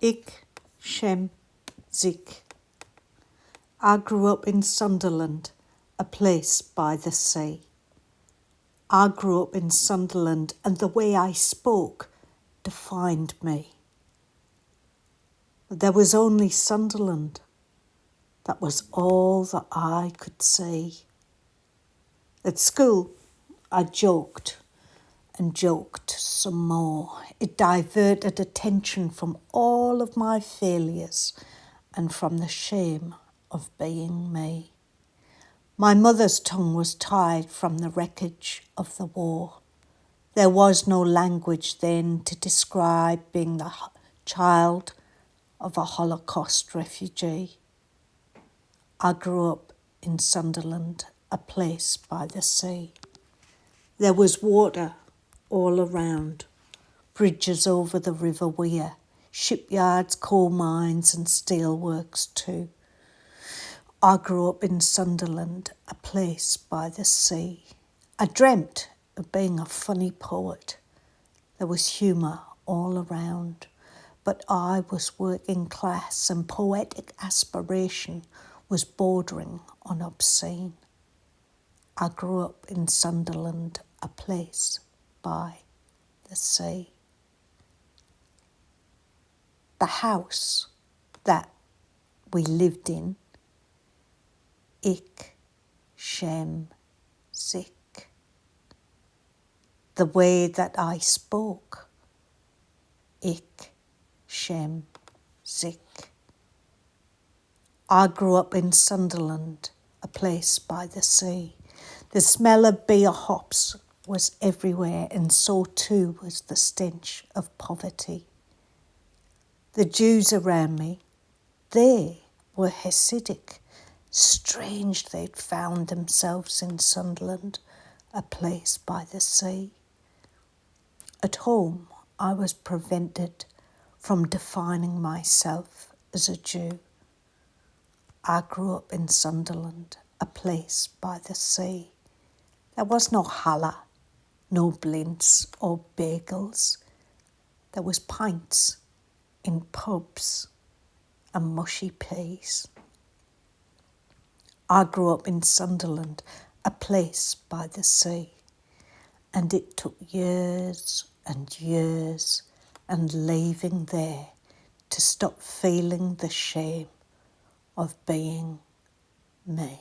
Ikh Shem Zikh. I grew up in Sunderland, a place by the sea. I grew up in Sunderland, and the way I spoke defined me. There was only Sunderland. That was all that I could see. At school, I joked and joked some more. It diverted attention from all of my failures and from the shame of being me. My mother's tongue was tied from the wreckage of the war. There was no language then to describe being the child of a Holocaust refugee. I grew up in Sunderland, a place by the sea. There was water all around, bridges over the River Wear, shipyards, coal mines and steelworks too. I grew up in Sunderland, a place by the sea. I dreamt of being a funny poet. There was humour all around, but I was working class and poetic aspiration was bordering on obscene. I grew up in Sunderland, a place by the sea. The house that we lived in, Ikh Shem Zikh. The way that I spoke, Ikh Shem Zikh. I grew up in Sunderland, a place by the sea. The smell of beer hops was everywhere, and so too was the stench of poverty. The Jews around me, they were Hasidic. Strange they'd found themselves in Sunderland, a place by the sea. At home, I was prevented from defining myself as a Jew. I grew up in Sunderland, a place by the sea. There was no challah, no blints or bagels. There was pints in pubs and mushy peas. I grew up in Sunderland, a place by the sea, and it took years and years and leaving there to stop feeling the shame of being me.